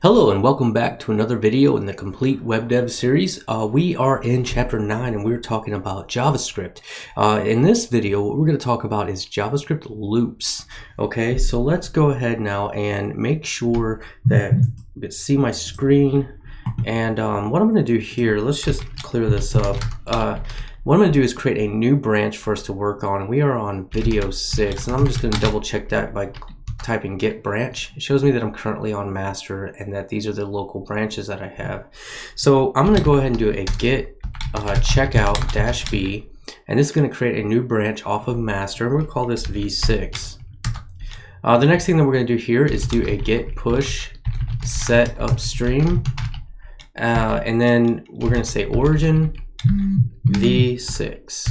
Hello and welcome back to another video in the Complete Web Dev series. We are in chapter 9 and we're talking about JavaScript. In this video, what we're going to talk about is JavaScript loops. Okay, so let's go ahead now and make sure that you can see my screen. And what I'm going to do here, let's just clear this up. What I'm going to do is create a new branch for us to work on. We are on video 6 and I'm just going to double check that by typing get branch. It shows me that I'm currently on master and that these are the local branches that I have. So I'm going to go ahead and do a get checkout -b, and this is going to create a new branch off of master. We're going to call this v6. The next thing that we're going to do here is do a get push set upstream, and then we're going to say origin v6.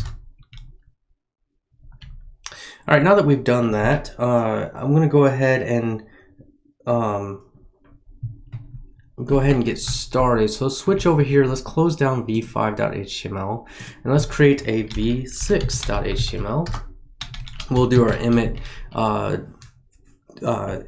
All right, now that we've done that, I'm going to go ahead and get started. So let's switch over here. Let's close down v5.html and let's create a v6.html. We'll do our emit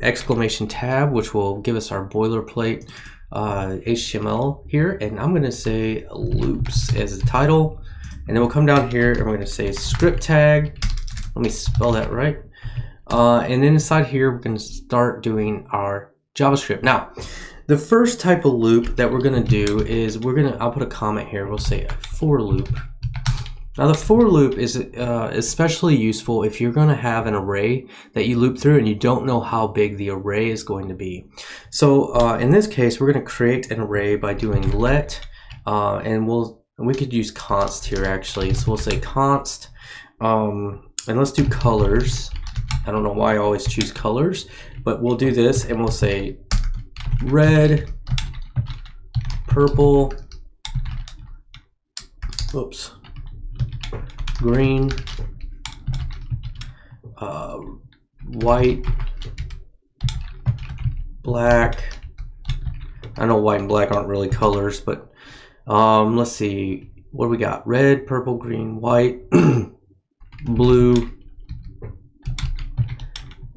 exclamation tab, which will give us our boilerplate HTML here. And I'm going to say loops as the title. And then we'll come down here and we're going to say script tag. Let me spell that right. And then inside here, we're going to start doing our JavaScript. Now, the first type of loop that we're going to do is I'll put a comment here. We'll say a for loop. Now, the for loop is especially useful if you're going to have an array that you loop through and you don't know how big the array is going to be. So in this case, we're going to create an array by doing let, and we could use const here actually. So we'll say const. And let's do colors. I don't know why I always choose colors, but we'll do this and we'll say red, purple, green, white, black. I know white and black aren't really colors, but let's see, what do we got? Red, purple, green, white, blue,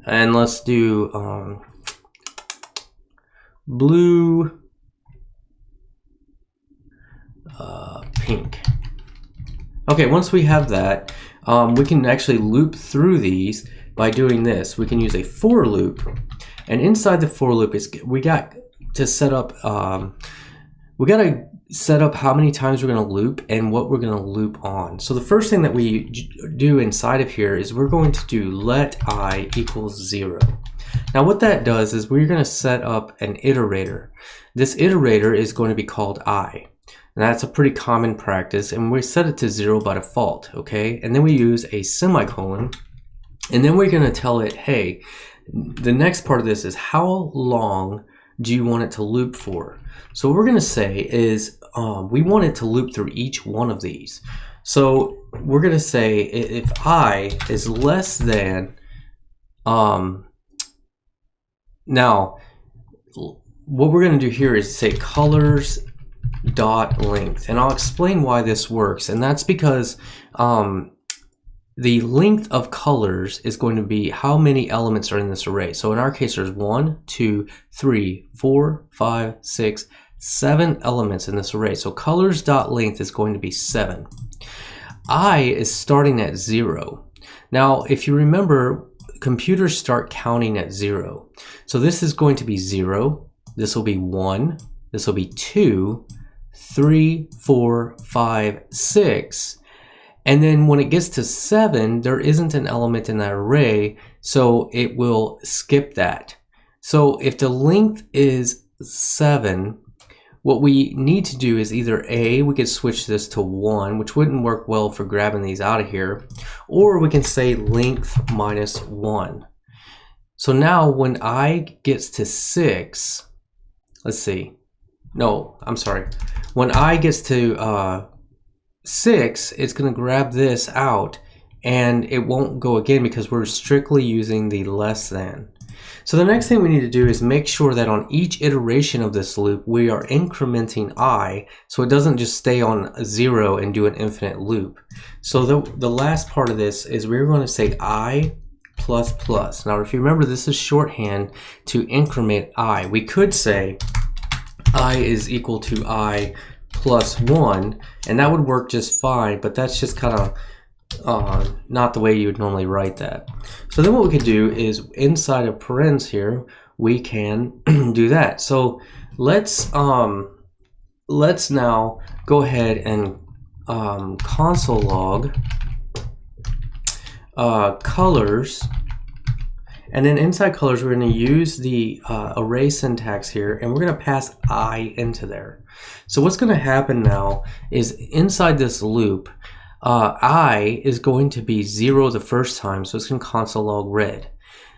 and let's do blue, pink. Okay, once we have that, we can actually loop through these by doing this. We can use a for loop, and inside the for loop is we got to set up how many times we're going to loop and what we're going to loop on. So the first thing that we do inside of here is we're going to do let I equals 0. Now what that does is we're going to set up an iterator. This iterator is going to be called I. And that's a pretty common practice, and we set it to 0 by default, okay? And then we use a semicolon, and then we're going to tell it, hey, the next part of this is how long do you want it to loop for? So what we're going to say is we want it to loop through each one of these. So we're going to say if I is less than, now what we're going to do here is say colors dot length, and I'll explain why this works. And that's because the length of colors is going to be how many elements are in this array. So in our case, there's 1, 2, 3, 4, 5, 6, 7 elements in this array. So colors.length is going to be 7. I is starting at 0. Now, if you remember, computers start counting at 0. So this is going to be 0. This will be 1. This will be 2, 3, 4, 5, 6. And then when it gets to 7, there isn't an element in that array, so it will skip that. So if the length is 7, what we need to do is either A, we could switch this to 1, which wouldn't work well for grabbing these out of here, or we can say length minus 1. So now when I gets to 6, let's see. No, I'm sorry. When I gets to 6, it's going to grab this out and it won't go again because we're strictly using the less than. So the next thing we need to do is make sure that on each iteration of this loop we are incrementing I, so it doesn't just stay on 0 and do an infinite loop. So the last part of this is we're going to say I plus plus. Now if you remember, this is shorthand to increment I. We could say I is equal to I plus 1, and that would work just fine, but that's just kind of not the way you would normally write that. So then what we could do is inside of parens here, we can do that. So let's now go ahead and console log colors, and then inside colors we're going to use the array syntax here, and we're going to pass I into there. So what's going to happen now is inside this loop, I is going to be 0 the first time, so it's going to console log red.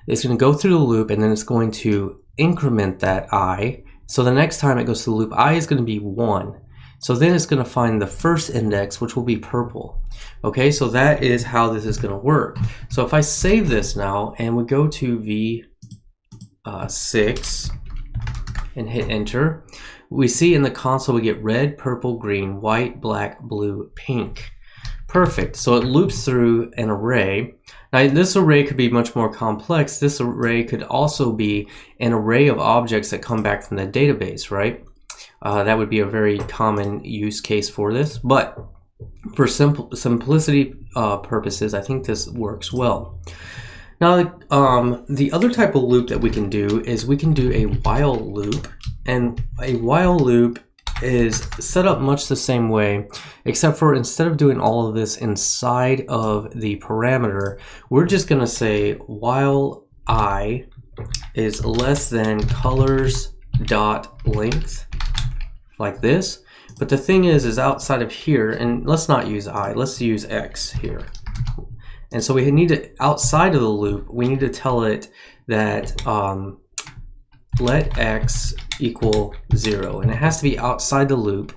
It's going to go through the loop, and then it's going to increment that I. So the next time it goes to the loop, I is going to be 1. So then it's going to find the first index, which will be purple. Okay, so that is how this is going to work. So if I save this now and we go to V6 and hit enter, we see in the console we get red, purple, green, white, black, blue, pink. Perfect. So it loops through an array. Now this array could be much more complex. This array could also be an array of objects that come back from the database, right? That would be a very common use case for this, but for simplicity purposes, I think this works well. Now, the other type of loop that we can do is we can do a while loop, and a while loop is set up much the same way, except for instead of doing all of this inside of the parameter, we're just going to say while I is less than colors.length, like this. But the thing is outside of here, and let's not use I, let's use X here. And so we need to, outside of the loop, we need to tell it that let X equal 0, and it has to be outside the loop.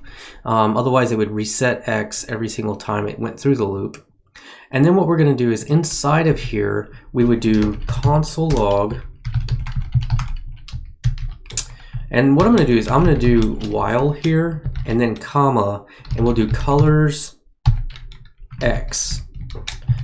Otherwise it would reset X every single time it went through the loop. And then what we're going to do is inside of here, we would do console log. And what I'm going to do is I'm going to do while here and then comma, and we'll do colors X.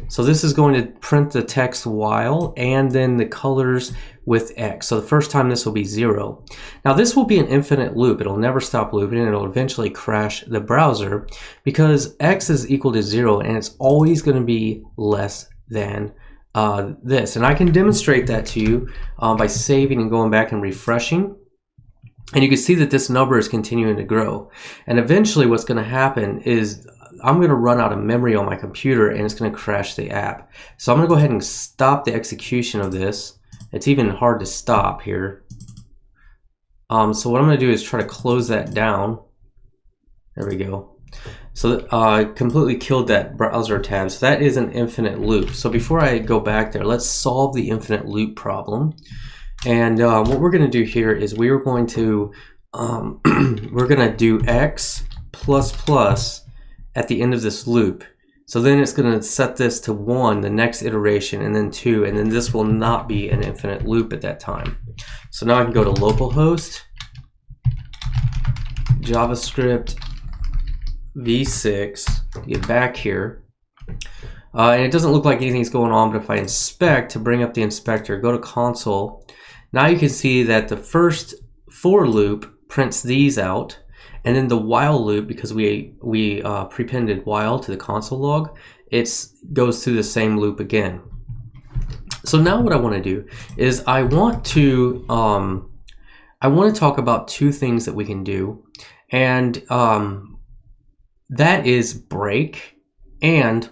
So this is going to print the text while and then the colors with X. So the first time this will be 0. Now this will be an infinite loop. It'll never stop looping, and it'll eventually crash the browser because X is equal to 0, and it's always going to be less than this. And I can demonstrate that to you by saving and going back and refreshing. And you can see that this number is continuing to grow. And eventually what's going to happen is I'm going to run out of memory on my computer, and it's going to crash the app. So I'm going to go ahead and stop the execution of this. It's even hard to stop here. So what I'm going to do is try to close that down. There we go. So I completely killed that browser tab. So that is an infinite loop. So before I go back there, let's solve the infinite loop problem. And what we're going to do here is we're going to do X plus plus at the end of this loop. So then it's going to set this to 1 the next iteration, and then 2, and then this will not be an infinite loop at that time. So now I can go to localhost, JavaScript v6, get back here. And it doesn't look like anything's going on, but if I inspect, to bring up the inspector, go to console. Now you can see that the first for loop prints these out, and then the while loop, because we prepended while to the console log, it goes through the same loop again. So now what I want to do is I want to talk about two things that we can do, and that is break, and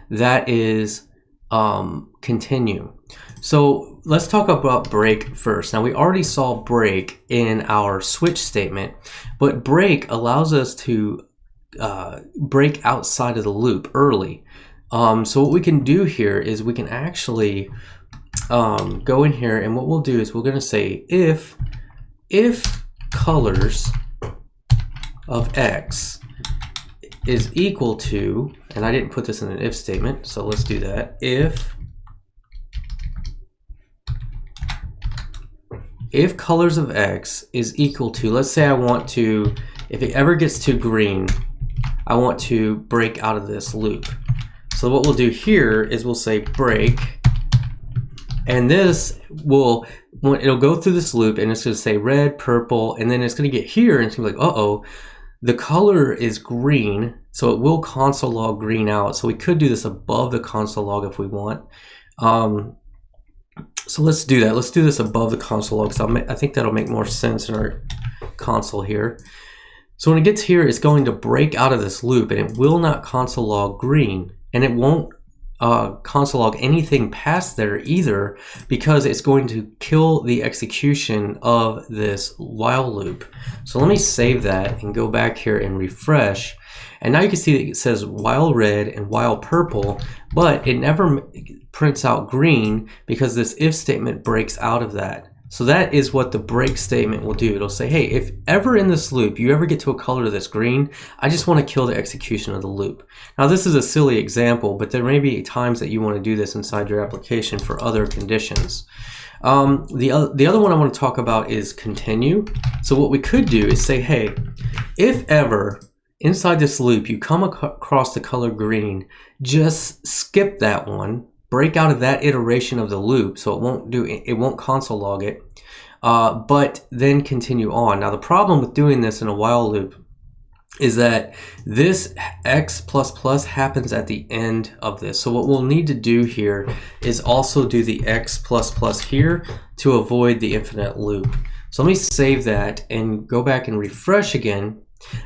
that is continue. So let's talk about break first. Now we already saw break in our switch statement, but break allows us to break outside of the loop early. So what we can do here is we can actually go in here, and what we'll do is we're going to say if colors of X is equal to, and I didn't put this in an if statement, so let's do that. If colors of X is equal to, let's say I want to, if it ever gets to green, I want to break out of this loop. So what we'll do here is we'll say break, and this will it'll go through this loop and it's going to say red, purple, and then it's going to get here and it's going to be like, uh-oh, the color is green, so it will console log green out. So we could do this above the console log if we want. So let's do that. Let's do this above the console log, because I think that'll make more sense in our console here. So when it gets here, it's going to break out of this loop, and it will not console log green, and it won't console log anything past there either, because it's going to kill the execution of this while loop. So let me save that and go back here and refresh. And now you can see that it says while red and while purple, but it never prints out green because this if statement breaks out of that. So that is what the break statement will do. It'll say, hey, if ever in this loop you ever get to a color that's green, I just want to kill the execution of the loop. Now this is a silly example, but there may be times that you want to do this inside your application for other conditions. The other one I want to talk about is continue. So what we could do is say, hey, if ever inside this loop you come across the color green, just skip that one. Break out of that iteration of the loop, so it won't console log it, but then continue on. Now the problem with doing this in a while loop is that this x++ happens at the end of this. So what we'll need to do here is also do the x++ here to avoid the infinite loop. So let me save that and go back and refresh again.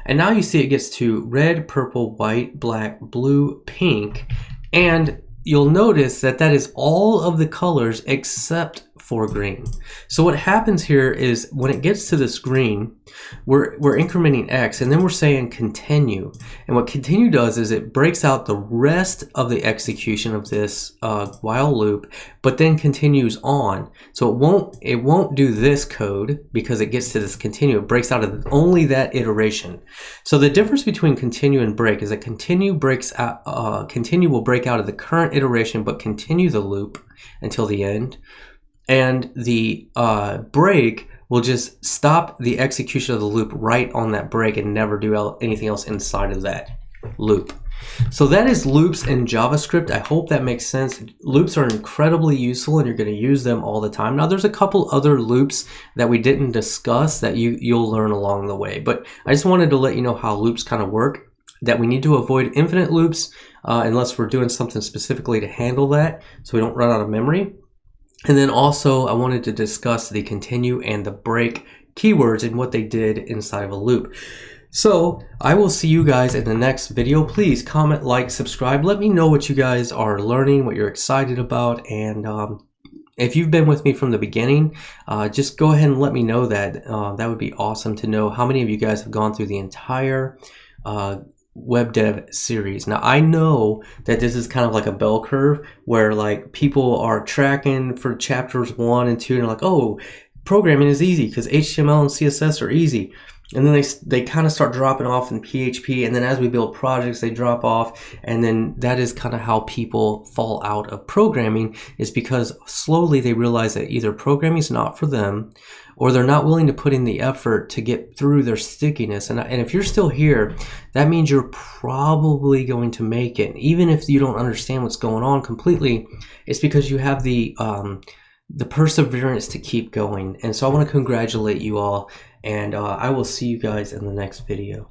And now you see it gets to red, purple, white, black, blue, pink, and you'll notice that that is all of the colors except for green. So what happens here is when it gets to this green, we're incrementing x, and then we're saying continue. And what continue does is it breaks out the rest of the execution of this while loop, but then continues on. So it won't do this code because it gets to this continue. It breaks out of only that iteration. So the difference between continue and break is that continue will break out of the current iteration but continue the loop until the end. And the break will just stop the execution of the loop right on that break and never do anything else inside of that loop. So that is loops in JavaScript. I hope that makes sense. Loops are incredibly useful and you're going to use them all the time. Now there's a couple other loops that we didn't discuss that you'll learn along the way, but I just wanted to let you know how loops kind of work, that we need to avoid infinite loops unless we're doing something specifically to handle that so we don't run out of memory. And then also I wanted to discuss the continue and the break keywords and what they did inside of a loop. So I will see you guys in the next video. Please comment, like, subscribe. Let me know what you guys are learning, what you're excited about. And if you've been with me from the beginning, just go ahead and let me know that. That would be awesome to know how many of you guys have gone through the entire web dev series. Now I know that this is kind of like a bell curve where like people are tracking for chapters 1 and 2 and they're like, oh, programming is easy because HTML and CSS are easy. And then they kind of start dropping off in PHP, and then as we build projects they drop off, and then that is kind of how people fall out of programming, is because slowly they realize that either programming is not for them or they're not willing to put in the effort to get through their stickiness. And if you're still here, that means you're probably going to make it. Even if you don't understand what's going on completely, it's because you have the perseverance to keep going. And so I want to congratulate you all, and I will see you guys in the next video.